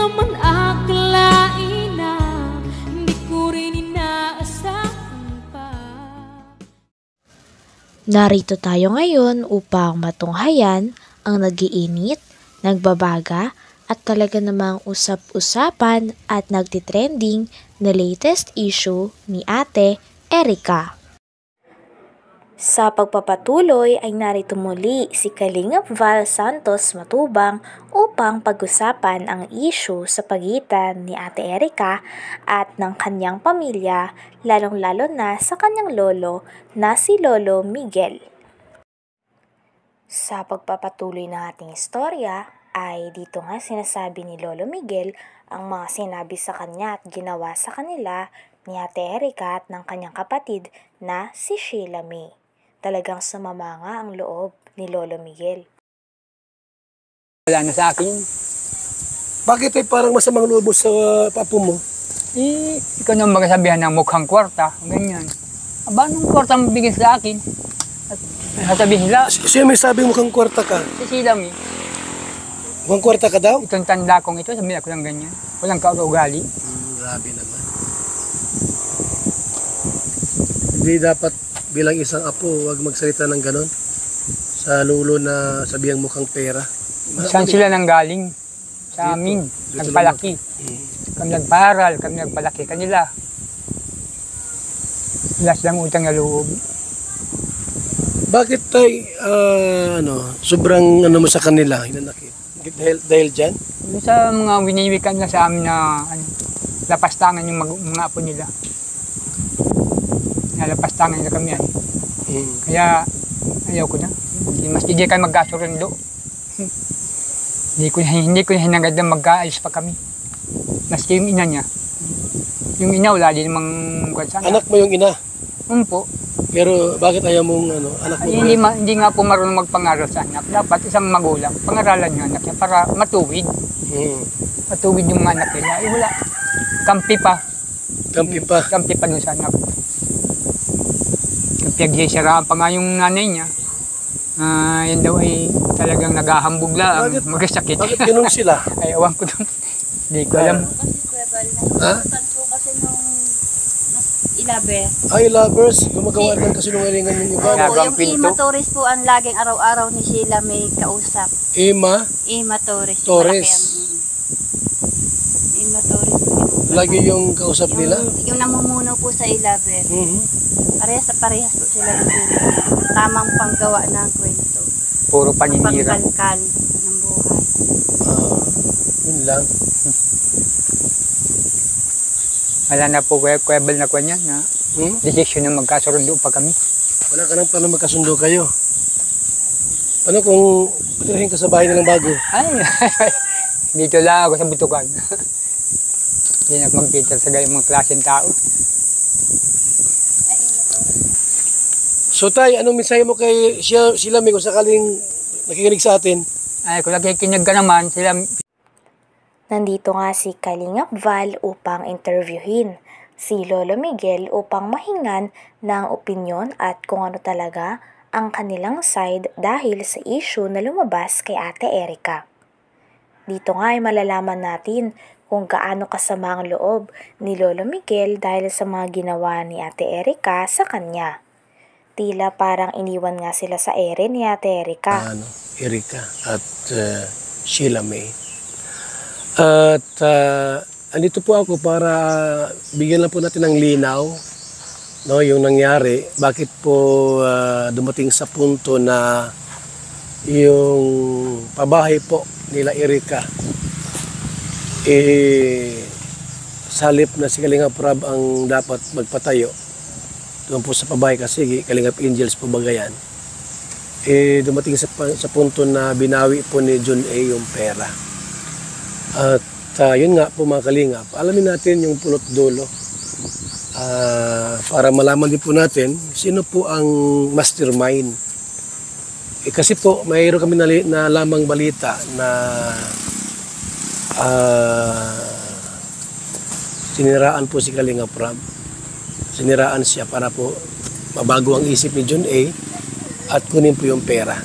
naman akalain na hindi ko rin inaasahan pa. Narito tayo ngayon upang matunghayan ang nagiinit, nagbabaga at talaga namang usap-usapan at nagtitrending na latest issue ni Ate Erica. Sa pagpapatuloy ay narito muli si Kalingap Val Santos Matubang upang pag-usapan ang issue sa pagitan ni Ate Erica at ng kanyang pamilya, lalong-lalo na sa kanyang lolo na si Lolo Miguel. Sa pagpapatuloy ng ating istorya ay dito nga sinasabi ni Lolo Miguel ang mga sinabi sa kanya at ginawa sa kanila ni Ate Erica at ng kanyang kapatid na si Sheila May. Talagang sumama nga ang loob ni Lolo Miguel. Wala na sa akin. Bakit ay parang masamang loob mo sa papo mo? Ikaw nang magsasabihan ng mukhang kwarta, ganyan. Aba, anong kwarta mo bigyan sa akin? At sasabihin nila, Siya may sabing mukhang kwarta ka. si Sheila May, Mukhang kwarta ka daw? itong tanda kong ito, sabihin ako ng ganyan. Walang kaugali. Grabe naman. Hindi dapat bilang isang apo, huwag magsalita ng ganon. Sa lulo na sabihang mukhang pera. Saan sila nang galing? Sa amin, nagpalaki. Kami nagparal, kami nagpalaki kanila. Wala silang utang na loob. Bakit tay, sobrang mo sa kanila, hinanakit? Dahil dyan? Yung sa mga winiwikan na sa amin na lapastangan yung mga apo nila. Nalapastangan nila kami yan. Kaya ayaw ko na. Mas hindi kayo magkasurundo. Hindi ko hinagad na magkaayos pa kami. Maski yung ina niya. Yung ina wala din namang sana. Anak mo yung ina? Po. Pero bakit ayaw mong anak mo? Hindi nga po marunong magpangaral sa anak. Dapat isang magulang, pangaralan yung anak niya para matuwid. Matuwid yung anak nila. Wala. Kampi pa. Kampi pa? Kampi pa dun sa anak. Pinagsisiraan pa nga yung nanay niya. Yan daw ay talagang naghahambog lang, magkasakit. Bakit ganun sila? Ay, awan ko doon. Hindi ko alam. Ha? Kasi nung ilaber. Ay, lovers, gumagawa ng kasinungalingan yung iba. Ginagawang Yung Ima Torres po ang laging araw-araw ni Sheila May kausap. Ima Ima Torres. Torres. Ima Torres. Lagi yung kausap nila? Yung namumuno po sa ilaber. Parehas po sila ng tamang panggawa ng kwento. Puro paninira. Pagkalkal ng buhay. Yun lang. Wala na po, kwebel na ko niya na decision na magkasurundo pa kami. Wala ka nang pala magkasundo kayo. Ano kung patirahin ka sa bahay nilang bago? Ay, dito lang ako sa butukan. Hindi na ako mag-Peter sa gayong mga klaseng tao. So tay, anong mensahe mo kay Sheila May kung sakaling nakikinig sa atin? Ay, kung nakikinig ka naman, sila... Nandito nga si Kalingap Val upang interviewin si Lolo Miguel upang mahingan ng opinyon at kung ano talaga ang kanilang side dahil sa issue na lumabas kay Ate Erica. Dito nga ay malalaman natin kung gaano kasama ang loob ni Lolo Miguel dahil sa mga ginawa ni Ate Erica sa kanya. Tila parang iniwan nga sila sa ere ni Ate Erica. Erica at Sheila May. At andito po ako para bigyan lang po natin ng linaw, no, yung nangyari. Bakit po dumating sa punto na yung pabahay po nila Erica salip na si Kalingap Rab ang dapat magpatayo doon po sa pabahay kasi Kalingap Angels po bagayan. Dumating sa punto na binawi po ni John A yung pera. At yun nga po mga Kalingap, alamin natin yung pulot dulo para malaman din po natin sino po ang mastermind. Kasi po mayroon kami na lamang balita na siniraan po si Kalingap Rab. Siniraan siya para po mabago ang isip ni John A at kunin po yung pera.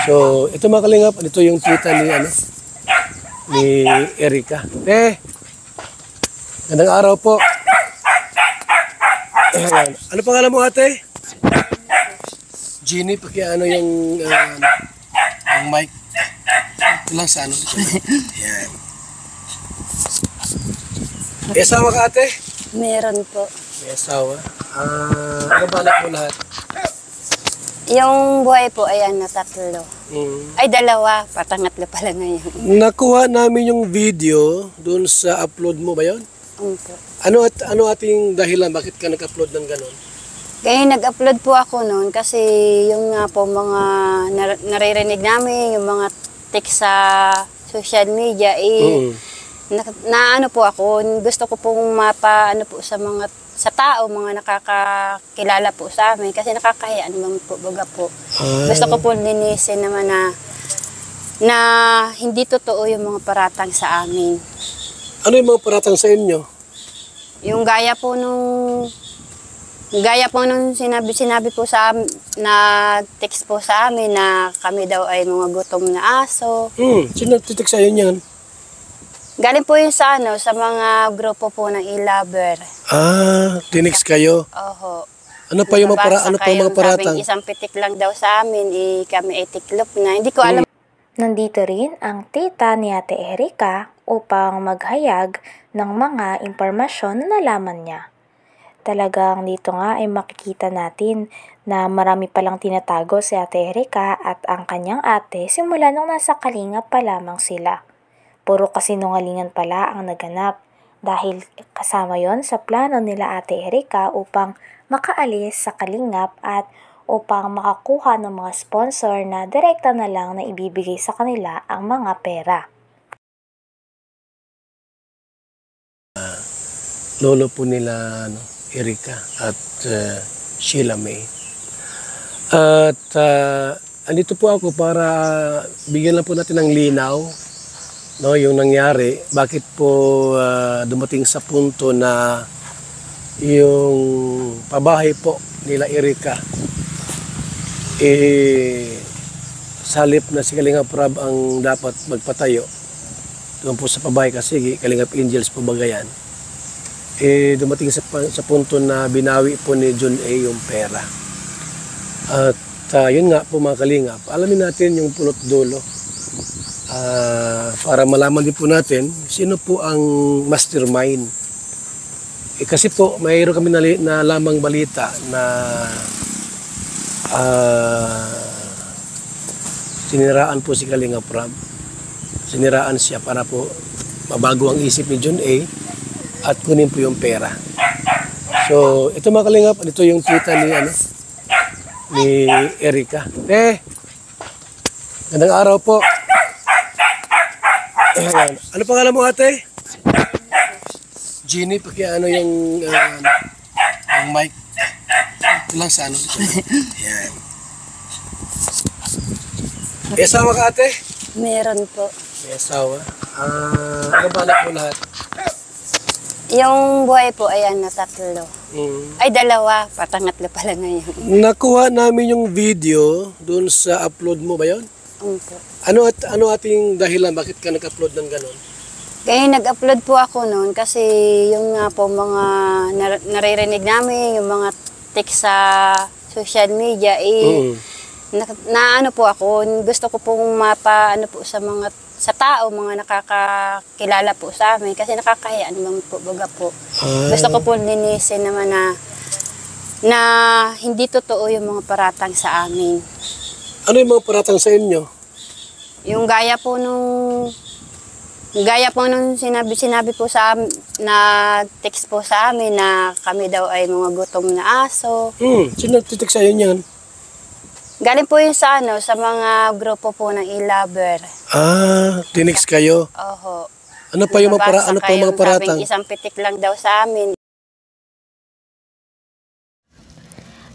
So ito mga Kalingap, ito yung tita ni ni Erika. Gandang araw po. Ayan. Ano pangalan mo, ate? Jeannie, pakiano yung mic. Ito lang sa ano. Ayan. May asawa ka, ate? Meron po. May asawa. Ano ba anak mo lahat? Yung buhay po ay tatlo. Ay, 2. Patangatlo pala ngayon. Nakuha namin yung video doon sa upload mo ba yun? Opo. Ano ating dahilan? Bakit ka nag-upload ng ganon? Kaya nag-upload po ako noon kasi yung nga po mga naririnig namin, yung mga text sa social media, ano po ako, gusto ko pong mapaano po sa tao, mga nakakakilala po sa amin kasi nakakahiya naman po, baga po. Gusto ko po linisin naman na hindi totoo yung mga paratang sa amin. Ano yung mga paratang sa inyo? Yung gaya po nung sinabi po sa text po sa amin na kami daw ay mga gutom na aso. Sino nagtitik sa iyo niyan? Galing po yun sa mga grupo po ng e-lover. Tinix kayo? Oho. Ano pa yung mga paratang? Sabing isang pitik lang daw sa amin, kami ay tiklop na. Hindi ko alam. Nandito rin ang tita ni Ate Erika upang maghayag ng mga impormasyon na nalaman niya. Talagang dito nga ay makikita natin na marami palang tinatago si Ate Erika at ang kanyang ate simula nung nasa Kalingap pa lamang sila. Puro kasinungalingan pala ang naganap dahil kasama yon sa plano nila Ate Erika upang makaalis sa Kalingap at upang makakuha ng mga sponsor na direkta na lang na ibibigay sa kanila ang mga pera. Lolo po nila Erika at Sheila May. At andito po ako para bigyan lang po natin ng linaw yung nangyari. Bakit po dumating sa punto na yung pabahay po nila Erika salip na si Kalingap Rab ang dapat magpatayo doon po sa pabahay kasi Kalingap Angels po bagayan. Dumating sa punto na binawi po ni John A. yung pera. At yun nga po mga Kalingap, alamin natin yung punot dulo para malaman din po natin sino po ang mastermind. Kasi po mayroon kami na lamang balita na siniraan po si Kalingap Rab. Siniraan siya para po mabago ang isip ni John A. at kunin po yung pera. So, ito mga Kalingap, ito yung tita ni Erika. Gandang araw po. Ano pangalan mo, ate? Jeannie, pakiano yung mic. Ito lang sa ano. Ayan. May asawa ka, ate? Meron po. May asawa. Ano ba anak mo lahat? Yung buhay po ay 3. Ay, 2. Patangatlo pala ngayon. Nakuha namin yung video doon sa upload mo ba yun? Opo. Ano ating dahilan? Bakit ka nag-upload ng ganon? Kaya nag-upload po ako noon kasi yung nga po mga naririnig namin, yung mga text sa social media, naano po ako, gusto ko pong mapaano po sa tao, mga nakakakilala po sa amin kasi nakakahiya naman po, baga po. Gusto ko po linisin naman na hindi totoo yung mga paratang sa amin. Ano yung mga paratang sa inyo? Yung gaya po nung sinabi po na text po sa amin na kami daw ay mga gutom na aso. Sino nagtitik sa iyo niyan? Galing po yun sa mga grupo po ng e-lover. Tinix kayo? Oho. Ano pa yung mga paratang? Sabing isang pitik lang daw sa amin.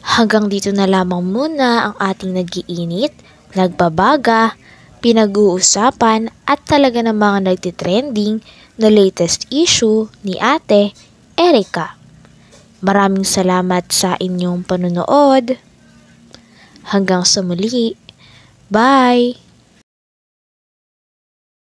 Hanggang dito na lamang muna ang ating nag-iinit, nagbabaga, pinag-uusapan at talaga namang nagtitrending na latest issue ni Ate Erika. Maraming salamat sa inyong panonood. Hanggang sa muli. Bye!